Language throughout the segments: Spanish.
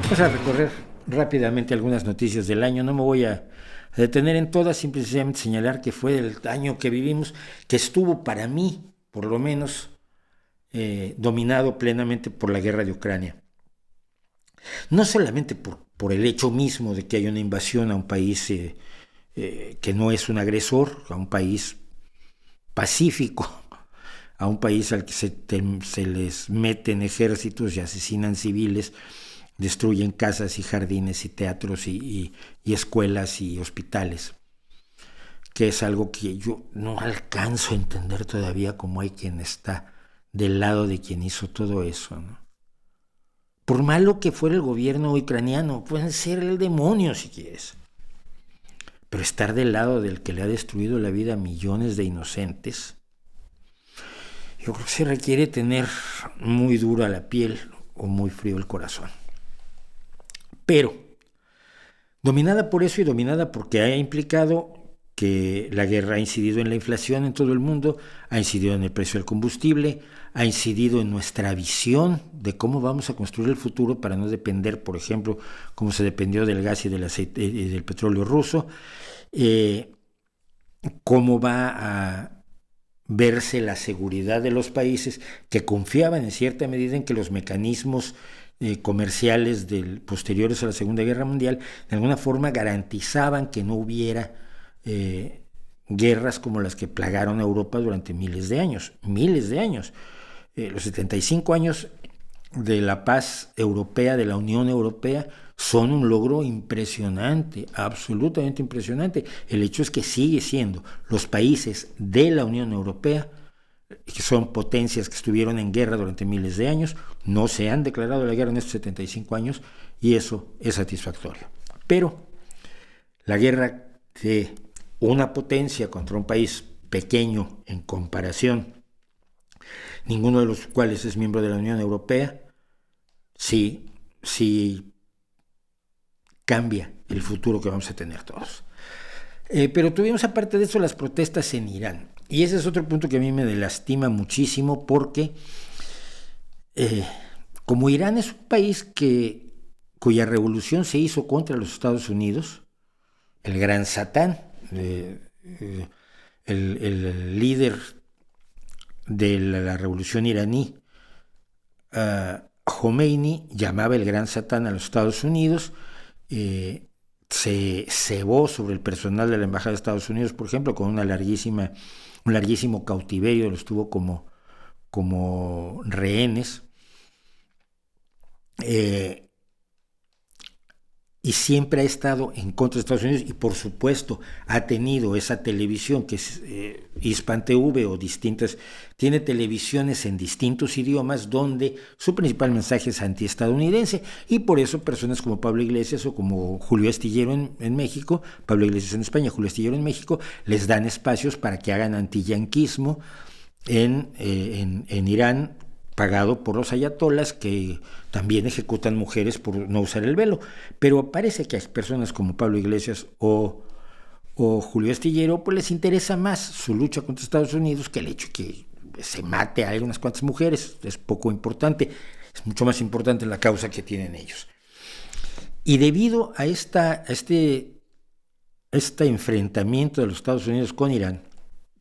Vamos a recorrer rápidamente algunas noticias del año. No me voy a detener en todas, simplemente señalar que fue el año que vivimos, que estuvo para mí, por lo menos, dominado plenamente por la guerra de Ucrania. No solamente por el hecho mismo de que hay una invasión a un país que no es un agresor, a un país pacífico, a un país al que se les meten ejércitos y asesinan civiles, destruyen casas y jardines y teatros y escuelas y hospitales, que es algo que yo no alcanzo a entender todavía, cómo hay quien está del lado de quien hizo todo eso, ¿no? Por malo que fuera el gobierno ucraniano, pueden ser el demonio si quieres, pero estar del lado del que le ha destruido la vida a millones de inocentes, yo creo que se requiere tener muy dura la piel o muy frío el corazón. Pero, dominada por eso y dominada porque ha implicado que la guerra ha incidido en la inflación en todo el mundo, ha incidido en el precio del combustible, ha incidido en nuestra visión de cómo vamos a construir el futuro para no depender, por ejemplo, como se dependió del gas y del aceite y del petróleo ruso, cómo va a verse la seguridad de los países que confiaban en cierta medida en que los mecanismos comerciales posteriores a la Segunda Guerra Mundial de alguna forma garantizaban que no hubiera guerras como las que plagaron a Europa durante miles de años. Los 75 años de la paz europea, de la Unión Europea, son un logro impresionante, absolutamente impresionante. El hecho es que sigue siendo los países de la Unión Europea, que son potencias que estuvieron en guerra durante miles de años, no se han declarado la guerra en estos 75 años, y eso es satisfactorio. Pero la guerra de una potencia contra un país pequeño en comparación, ninguno de los cuales es miembro de la Unión Europea, sí cambia el futuro que vamos a tener todos. Pero tuvimos, aparte de eso, las protestas en Irán. Y ese es otro punto que a mí me lastima muchísimo, porque como Irán es un país cuya revolución se hizo contra los Estados Unidos, el gran Satán, el líder de la revolución iraní, Khomeini, llamaba el gran Satán a los Estados Unidos. Se cebó sobre el personal de la Embajada de Estados Unidos, por ejemplo, con un larguísimo cautiverio, los tuvo como rehenes. Y siempre ha estado en contra de Estados Unidos, y por supuesto ha tenido esa televisión que es Hispan TV o distintas, tiene televisiones en distintos idiomas donde su principal mensaje es antiestadounidense, y por eso personas como Pablo Iglesias o como Julio Astillero en México, Pablo Iglesias en España, Julio Astillero en México, les dan espacios para que hagan antiyanquismo en Irán, pagado por los ayatolas, que también ejecutan mujeres por no usar el velo. Pero parece que a personas como Pablo Iglesias o Julio Astillero pues les interesa más su lucha contra Estados Unidos que el hecho que se mate a unas cuantas mujeres. Es poco importante, es mucho más importante la causa que tienen ellos. Y debido a este enfrentamiento de los Estados Unidos con Irán,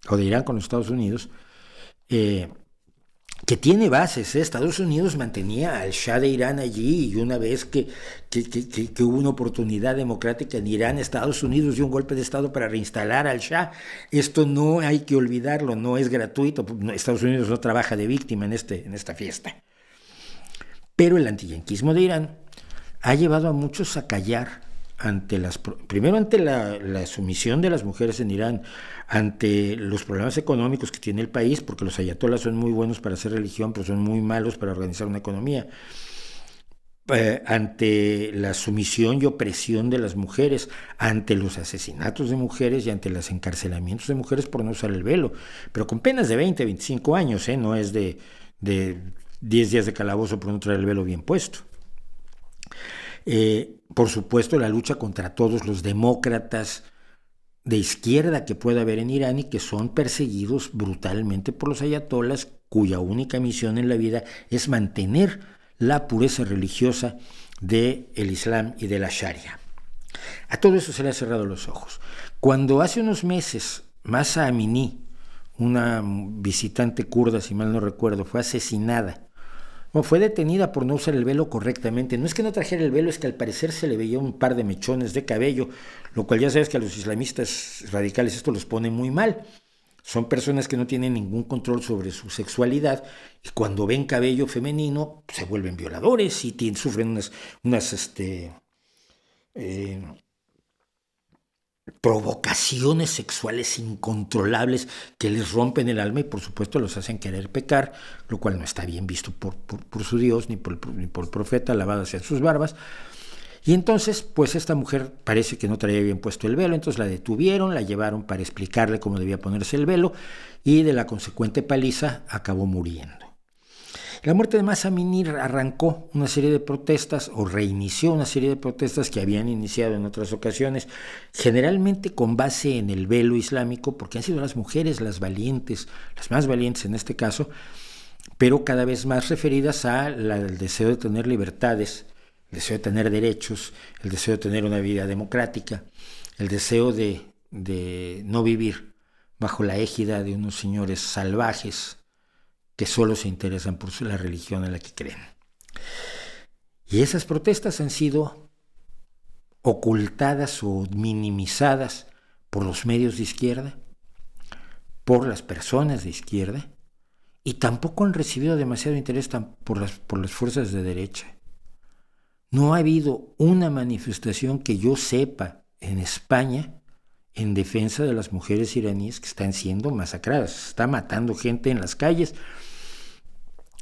o de Irán con los Estados Unidos, que tiene bases, Estados Unidos mantenía al Shah de Irán allí, y una vez que hubo una oportunidad democrática en Irán, Estados Unidos dio un golpe de Estado para reinstalar al Shah. Esto no hay que olvidarlo, no es gratuito. Estados Unidos no trabaja de víctima en esta fiesta. Pero el antiyanquismo de Irán ha llevado a muchos a callar primero ante la sumisión de las mujeres en Irán, ante los problemas económicos que tiene el país, porque los ayatolas son muy buenos para hacer religión, pero son muy malos para organizar una economía, ante la sumisión y opresión de las mujeres, ante los asesinatos de mujeres y ante los encarcelamientos de mujeres por no usar el velo, pero con penas de 20, 25 años, no es de 10 días de calabozo por no traer el velo bien puesto. Por supuesto, la lucha contra todos los demócratas de izquierda que pueda haber en Irán y que son perseguidos brutalmente por los ayatolas, cuya única misión en la vida es mantener la pureza religiosa del Islam y de la Sharia. A todo eso se le ha cerrado los ojos. Cuando hace unos meses Mahsa Amini, una visitante kurda, si mal no recuerdo, fue asesinada, o fue detenida por no usar el velo correctamente. No es que no trajera el velo, es que al parecer se le veía un par de mechones de cabello, lo cual ya sabes que a los islamistas radicales esto los pone muy mal. Son personas que no tienen ningún control sobre su sexualidad y cuando ven cabello femenino se vuelven violadores y sufren unas provocaciones sexuales incontrolables que les rompen el alma y por supuesto los hacen querer pecar, lo cual no está bien visto por su Dios ni por el profeta, alabado sean sus barbas. Y entonces, pues esta mujer parece que no traía bien puesto el velo, entonces la detuvieron, la llevaron para explicarle cómo debía ponerse el velo y de la consecuente paliza acabó muriendo. La muerte de Mahsa Amini arrancó una serie de protestas o reinició una serie de protestas que habían iniciado en otras ocasiones, generalmente con base en el velo islámico, porque han sido las mujeres las valientes, las más valientes en este caso, pero cada vez más referidas al deseo de tener libertades, el deseo de tener derechos, el deseo de tener una vida democrática, el deseo de no vivir bajo la égida de unos señores salvajes que solo se interesan por la religión en la que creen. Y esas protestas han sido ocultadas o minimizadas por los medios de izquierda, por las personas de izquierda, y tampoco han recibido demasiado interés por las fuerzas de derecha. No ha habido una manifestación que yo sepa en España en defensa de las mujeres iraníes que están siendo masacradas. Se está matando gente en las calles,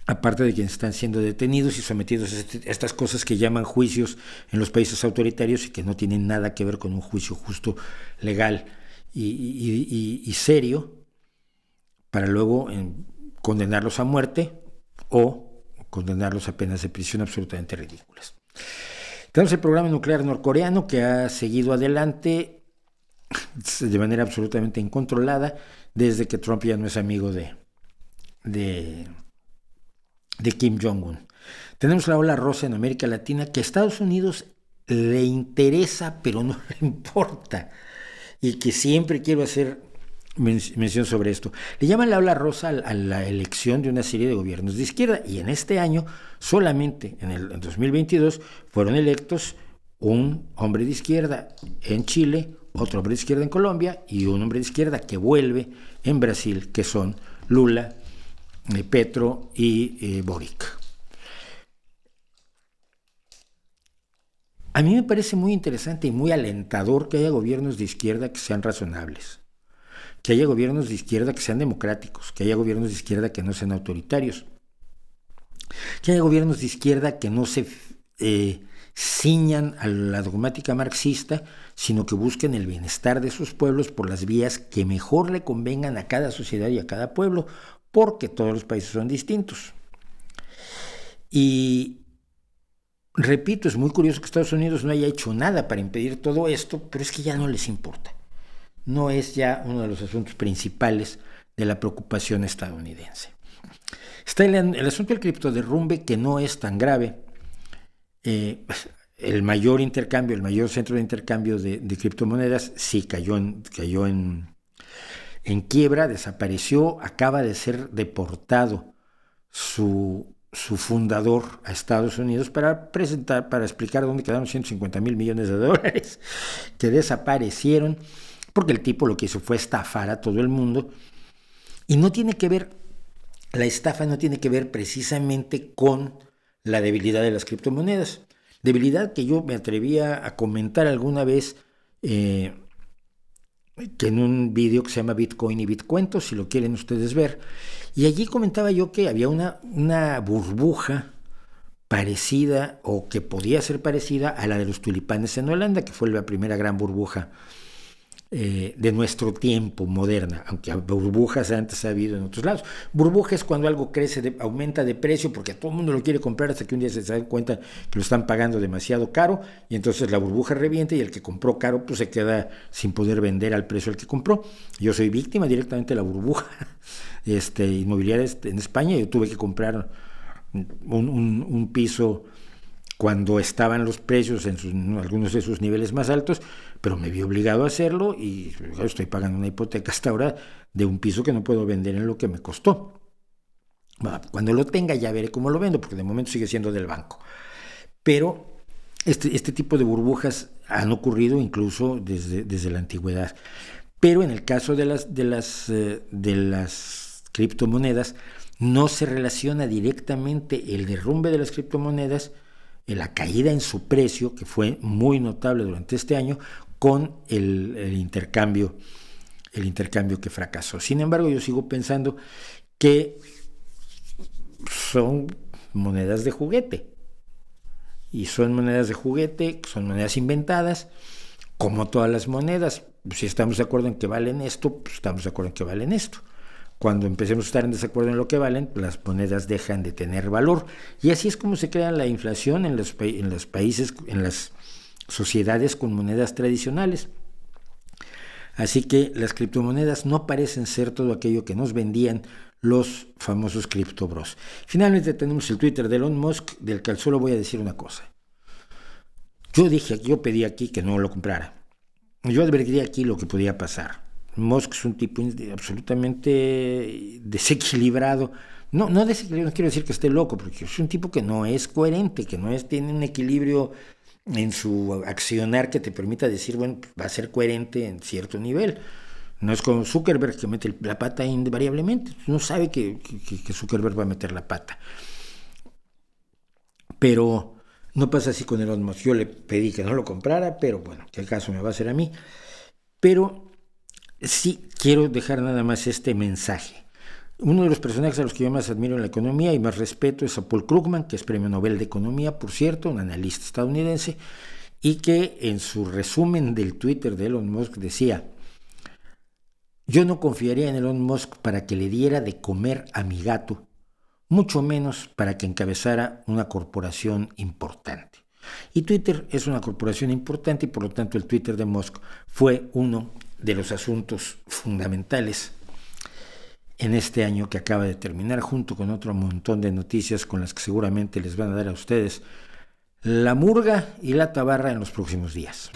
aparte de quienes están siendo detenidos y sometidos a estas cosas que llaman juicios en los países autoritarios y que no tienen nada que ver con un juicio justo, legal y serio, para luego condenarlos a muerte o condenarlos a penas de prisión absolutamente ridículas. Tenemos el programa nuclear norcoreano que ha seguido adelante de manera absolutamente incontrolada desde que Trump ya no es amigo de Kim Jong-un. Tenemos la ola rosa en América Latina que a Estados Unidos le interesa pero no le importa y que siempre quiero hacer mención sobre esto. Le llaman la ola rosa a la elección de una serie de gobiernos de izquierda y en este año solamente en 2022 fueron electos un hombre de izquierda en Chile, otro hombre de izquierda en Colombia y un hombre de izquierda que vuelve en Brasil, que son Lula, Petro y Boric. A mí me parece muy interesante y muy alentador que haya gobiernos de izquierda que sean razonables, que haya gobiernos de izquierda que sean democráticos, que haya gobiernos de izquierda que no sean autoritarios, que haya gobiernos de izquierda que no se ciñan a la dogmática marxista, sino que busquen el bienestar de sus pueblos por las vías que mejor le convengan a cada sociedad y a cada pueblo, porque todos los países son distintos. Y repito, es muy curioso que Estados Unidos no haya hecho nada para impedir todo esto, pero es que ya no les importa. No es ya uno de los asuntos principales de la preocupación estadounidense. Está el asunto del criptoderrumbe, que no es tan grave. El mayor centro de intercambio de criptomonedas sí cayó en quiebra, desapareció, acaba de ser deportado su fundador a Estados Unidos para explicar dónde quedaron 150 mil millones de dólares que desaparecieron, porque el tipo lo que hizo fue estafar a todo el mundo. Y la estafa no tiene que ver precisamente con la debilidad de las criptomonedas. Debilidad que yo me atrevía a comentar alguna vez que en un video que se llama Bitcoin y Bitcuentos, si lo quieren ustedes ver. Y allí comentaba yo que había una burbuja parecida o que podía ser parecida a la de los tulipanes en Holanda, que fue la primera gran burbuja de nuestro tiempo, moderna, aunque burbujas antes ha habido en otros lados. Burbuja es cuando algo crece, aumenta de precio porque todo el mundo lo quiere comprar hasta que un día se dan cuenta que lo están pagando demasiado caro y entonces la burbuja revienta y el que compró caro pues se queda sin poder vender al precio al que compró. Yo soy víctima directamente de la burbuja inmobiliaria en España. Yo tuve que comprar un piso cuando estaban los precios en algunos de sus niveles más altos, pero me vi obligado a hacerlo y estoy pagando una hipoteca hasta ahora de un piso que no puedo vender en lo que me costó. Bueno, cuando lo tenga ya veré cómo lo vendo, porque de momento sigue siendo del banco. Pero este tipo de burbujas han ocurrido incluso desde la antigüedad. Pero en el caso de las criptomonedas, no se relaciona directamente el derrumbe de las criptomonedas, la caída en su precio, que fue muy notable durante este año, con el intercambio que fracasó. Sin embargo, yo sigo pensando que son monedas de juguete. Y son monedas de juguete, son monedas inventadas, como todas las monedas. Si estamos de acuerdo en que valen esto, pues estamos de acuerdo en que valen esto. Cuando empecemos a estar en desacuerdo en lo que valen, las monedas dejan de tener valor. Y así es como se crea la inflación en los países, en las sociedades con monedas tradicionales. Así que las criptomonedas no parecen ser todo aquello que nos vendían los famosos criptobros. Finalmente tenemos el Twitter de Elon Musk, del que solo voy a decir una cosa. Yo pedí aquí que no lo comprara. Yo advertí aquí lo que podía pasar. Musk es un tipo absolutamente desequilibrado. No desequilibrado, no quiero decir que esté loco, porque es un tipo que no es coherente, que tiene un equilibrio en su accionar que te permita decir, bueno, va a ser coherente en cierto nivel. No es como Zuckerberg, que mete la pata invariablemente. No sabe que Zuckerberg va a meter la pata. Pero no pasa así con Elon Musk. Yo le pedí que no lo comprara, pero bueno, que el caso me va a hacer a mí. Pero sí quiero dejar nada más este mensaje. Uno de los personajes a los que yo más admiro en la economía y más respeto es a Paul Krugman, que es premio Nobel de Economía, por cierto, un analista estadounidense, y que en su resumen del Twitter de Elon Musk decía: yo no confiaría en Elon Musk para que le diera de comer a mi gato, mucho menos para que encabezara una corporación importante. Y Twitter es una corporación importante y por lo tanto el Twitter de Musk fue uno de los asuntos fundamentales en este año que acaba de terminar, junto con otro montón de noticias con las que seguramente les van a dar a ustedes la murga y la tabarra en los próximos días.